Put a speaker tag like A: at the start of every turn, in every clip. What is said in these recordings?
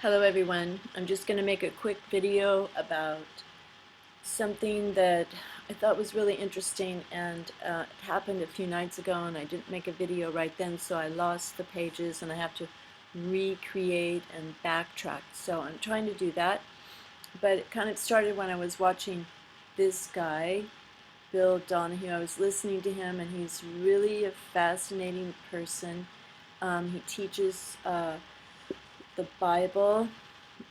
A: Hello everyone. I'm just going to make a quick video about something that I thought was really interesting, and it happened a few nights ago and I didn't make a video right then, so I lost the pages and I have to recreate and backtrack. So I'm trying to do that, but it kind of started when I was watching this guy, Bill Donahue. I was listening to him and he's really a fascinating person. He teaches the Bible,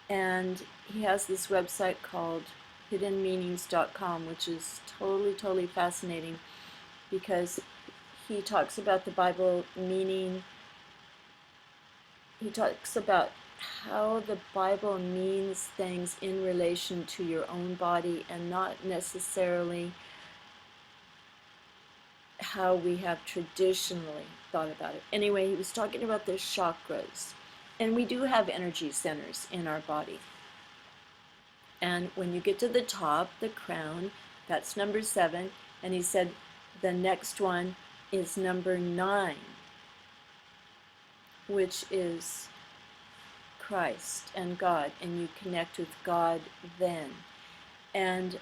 A: and he has this website called hiddenmeanings.com, which is totally fascinating because he talks about the Bible meaning. He talks about how the Bible means things in relation to your own body and not necessarily how we have traditionally thought about it. Anyway, he was talking about the chakras, and we do have energy centers in our body. And when you get to the top, the crown, that's number 7. And he said the next one is number 9, which is Christ and God. And you connect with God then. And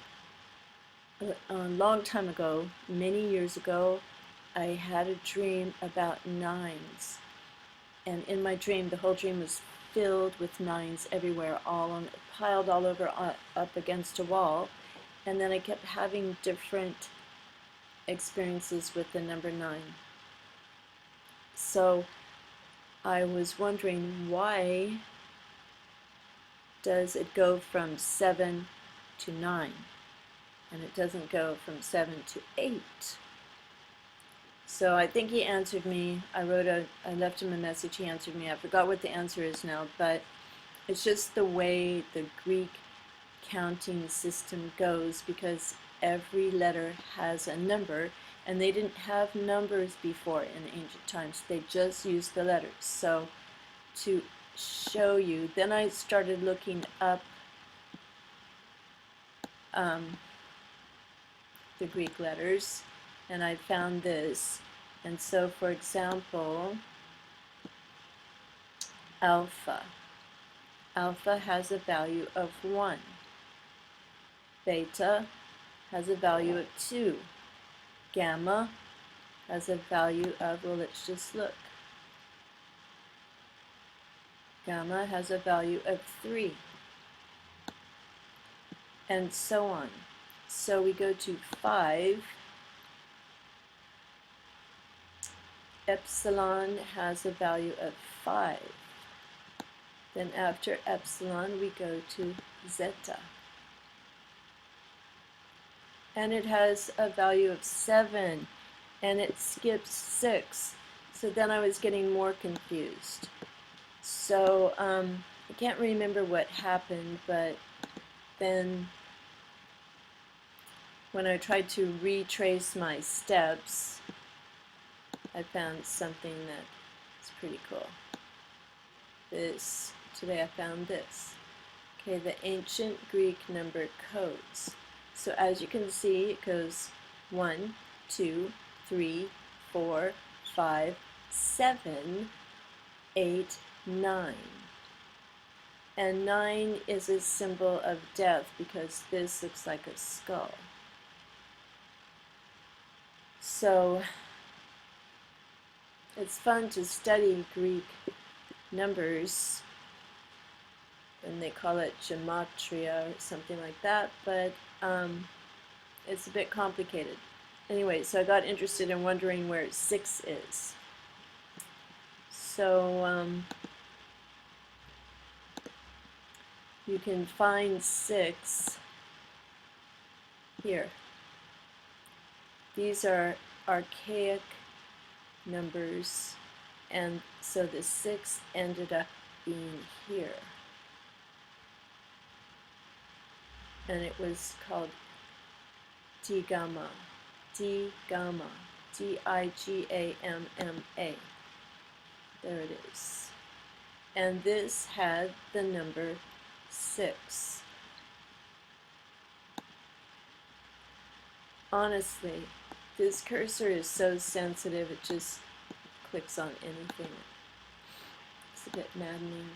A: a long time ago, many years ago, I had a dream about 9s. And in my dream, the whole dream was filled with 9s everywhere, piled all over up against a wall. And then I kept having different experiences with the number 9. So I was wondering, why does it go from 7 to 9? And it doesn't go from 7 to 8. So I think he answered me. I left him a message, he answered me. I forgot what the answer is now, but it's just the way the Greek counting system goes, because every letter has a number, and they didn't have numbers before in ancient times. They just used the letters. So to show you, then I started looking up the Greek letters, and I found this. And so, for example, alpha has a value of 1. Beta has a value of 2. Gamma has a value of, well, let's just look. Gamma has a value of 3. And so on. So we go to 5. Epsilon has a value of 5. Then after epsilon, we go to zeta. And it has a value of 7. And it skips 6. So then I was getting more confused. So I can't remember what happened, but then when I tried to retrace my steps, I found something that's pretty cool. Today I found this. Okay, the ancient Greek number codes. So as you can see, it goes 1, 2, 3, 4, 5, 7, 8, 9. And 9 is a symbol of death because this looks like a skull. So it's fun to study Greek numbers, and they call it gematria or something like that, but it's a bit complicated. Anyway, so I got interested in wondering where 6 is. So you can find 6 here. These are archaic numbers, and so the 6 ended up being here. And it was called Digamma, Digamma, Digamma. There it is. And this had the number 6. Honestly, this cursor is so sensitive, it just clicks on anything. It's a bit maddening.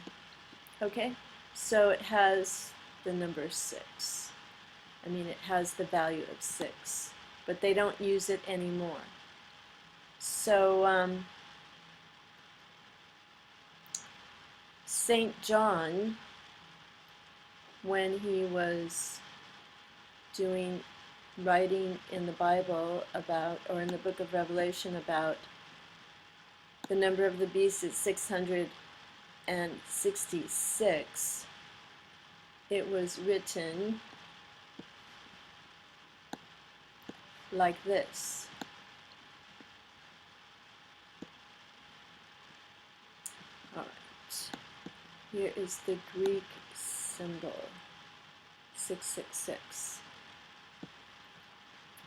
A: Okay, so it has the number 6. I mean, it has the value of 6, but they don't use it anymore. So St. John, when he was writing in the Bible about, or in the book of Revelation about the number of the beast is 666, it was written like this. All right, here is the Greek symbol, 666.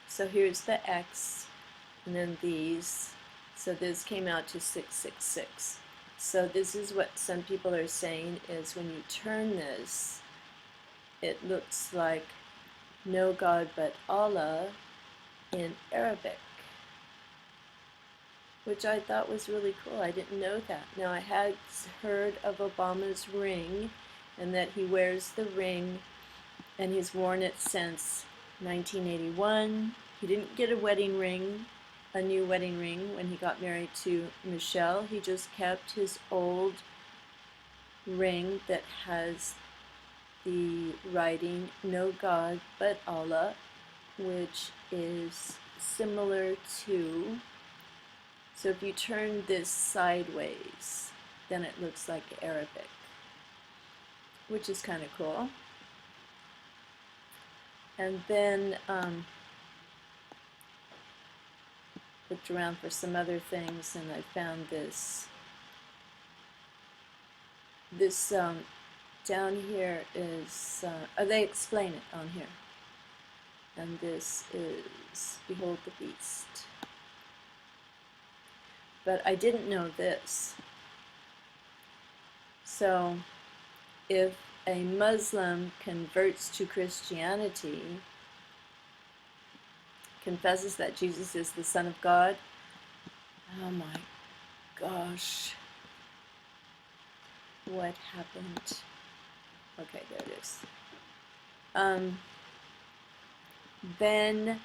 A: So here's the X, and then these. So this came out to 666. So this is what some people are saying is when you turn this, it looks like no God but Allah in Arabic, which I thought was really cool. I didn't know that. Now, I had heard of Obama's ring and that he wears the ring and he's worn it since 1981. He didn't get a wedding ring, a new wedding ring, when he got married to Michelle. He just kept his old ring that has the writing "No God but Allah," which is similar to, so if you turn this sideways, then it looks like Arabic, which is kind of cool. And then looked around for some other things, and I found this. This down here is, they explain it on here. And this is Behold the Beast. But I didn't know this. So if a Muslim converts to Christianity, confesses that Jesus is the Son of God, oh my gosh, what happened? Okay, there it is. Then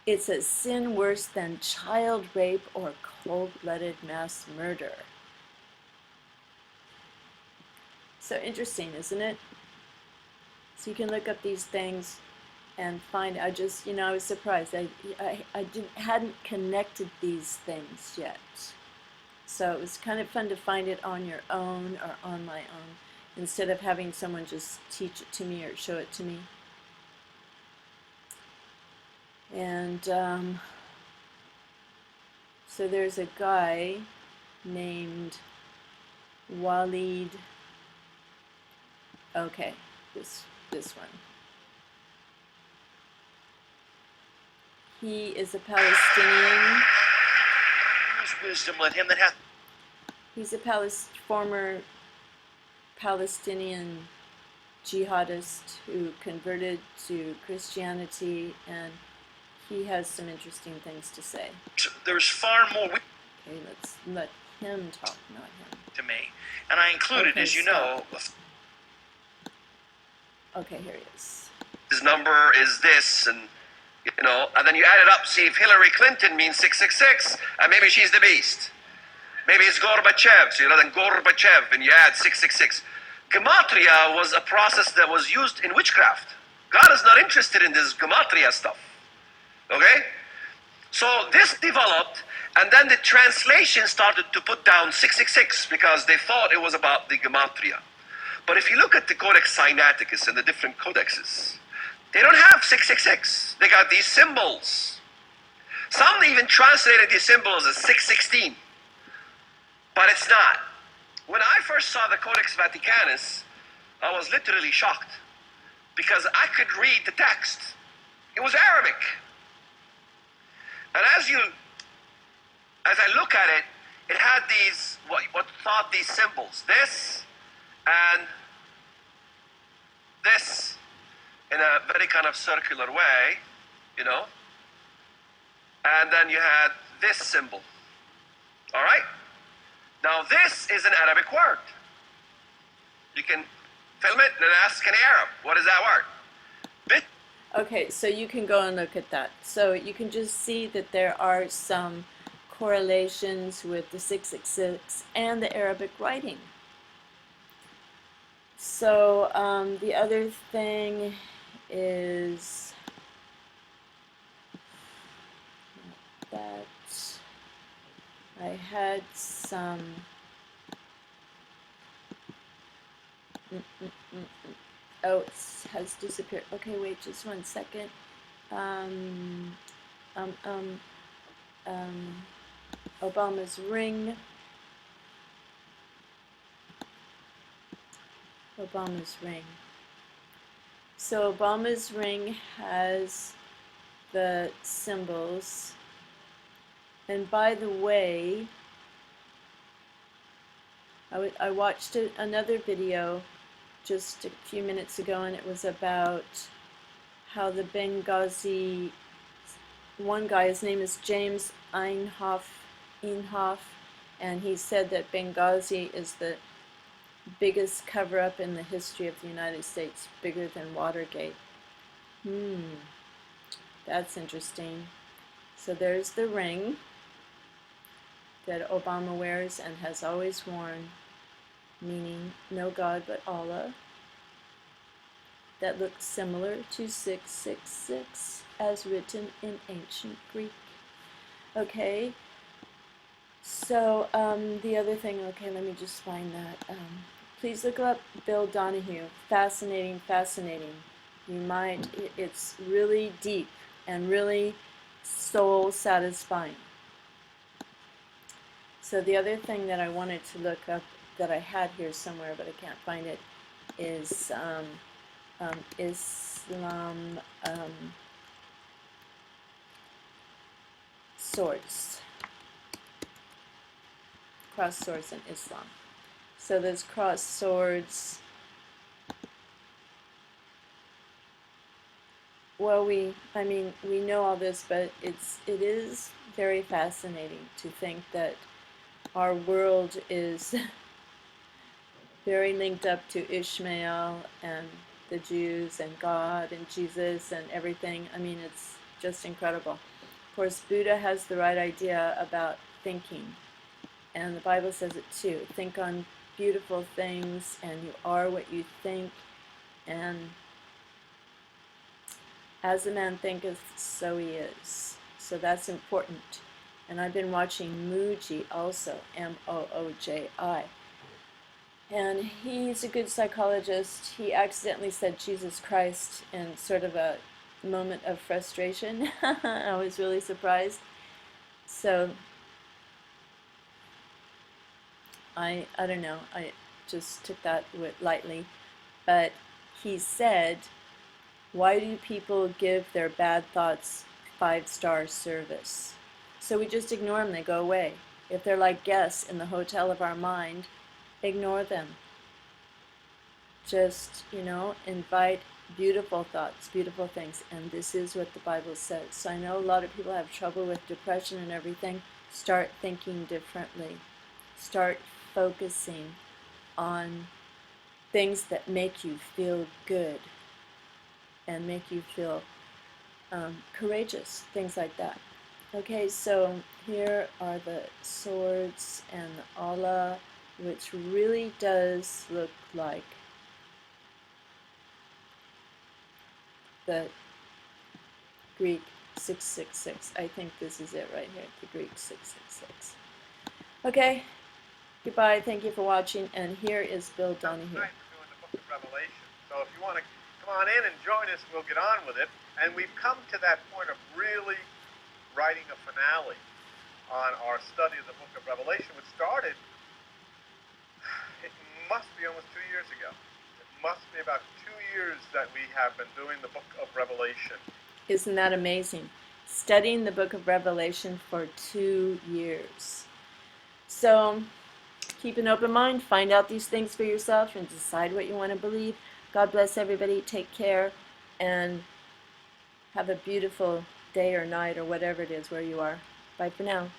A: it's a sin worse than child rape or cold-blooded mass murder. So interesting, isn't it? So you can look up these things and find. I just, I was surprised. Hadn't connected these things yet. So it was kind of fun to find it on your own or on my own, instead of having someone just teach it to me or show it to me. And so there's a guy named Walid. Okay, this one. He is a Palestinian.
B: Wisdom let him that hath.
A: He's a former Palestinian jihadist who converted to Christianity, and he has some interesting things to say.
B: There's far more
A: Okay, let's let him talk, not him.
B: To me, and I included,
A: Okay,
B: as you
A: stop.
B: know.
A: Okay, here he is.
B: His number is this, and and then you add it up, see if Hillary Clinton means 666, and maybe she's the beast. Maybe it's Gorbachev, so then Gorbachev, and you add 666. Gematria was a process that was used in witchcraft. God is not interested in this Gematria stuff. Okay? So this developed, and then the translation started to put down 666 because they thought it was about the Gematria. But if you look at the Codex Sinaiticus and the different codexes, they don't have 666. They got these symbols. Some even translated these symbols as 616. But it's not. When I first saw the Codex Vaticanus, I was literally shocked because I could read the text. It was Arabic. And as I look at it, it had these, what thought these symbols. This and this in a very kind of circular way, And then you had this symbol. All right? Now this is an Arabic word. can film it and ask an Arab, what is that word?
A: Okay, so you can go and look at that. So you can just see that there are some correlations with the 666 and the Arabic writing. So the other thing is that I had some oh, it has disappeared. Okay, wait just 1 second. Um, um, Obama's ring. Obama's ring. So Obama's ring has the symbols. And by the way, I watched another video just a few minutes ago, and it was about how the Benghazi, one guy, his name is James Inhofe, and he said that Benghazi is the biggest cover-up in the history of the United States, bigger than Watergate. That's interesting. So there's the ring that Obama wears and has always worn, meaning no God but Allah. That looks similar to 666 as written in ancient Greek. Okay, so the other thing, okay, let me just find that. Please look up Bill Donahue. Fascinating, fascinating. You might, it's really deep and really soul satisfying. So the other thing that I wanted to look up that I had here somewhere but I can't find it is Islam swords, cross swords in Islam. So there's cross swords. Well, we know all this, but it is very fascinating to think that our world is very linked up to Ishmael and the Jews and God and Jesus and everything. I mean, it's just incredible. Of course, Buddha has the right idea about thinking, and the Bible says it too. Think on beautiful things, and you are what you think, and as a man thinketh, so he is. So that's important. And I've been watching Mooji also, M-O-O-J-I. And he's a good psychologist. He accidentally said Jesus Christ in sort of a moment of frustration. I was really surprised. So I don't know, I just took that lightly. But he said, why do people give their bad thoughts 5-star service? So we just ignore them, they go away. If they're like guests in the hotel of our mind, ignore them. Just, invite beautiful thoughts, beautiful things, and this is what the Bible says. So I know a lot of people have trouble with depression and everything. Start thinking differently. Start focusing on things that make you feel good and make you feel courageous, things like that. Okay, so here are the swords and the Allah, which really does look like the Greek 666. I think this is it right here, the Greek 666. Okay, goodbye, thank you for watching, and here is Bill Donahue.
C: Tonight we're doing the book of Revelation, so if you want to come on in and join us, we'll get on with it. And we've come to that point of really writing a finale on our study of the book of Revelation, which started, it must be almost 2 years ago. It must be about 2 years that we have been doing the book of Revelation.
A: Isn't that amazing? Studying the book of Revelation for 2 years. So keep an open mind, find out these things for yourself, and decide what you want to believe. God bless everybody, take care, and have a beautiful day or night or whatever it is where you are. Bye for now.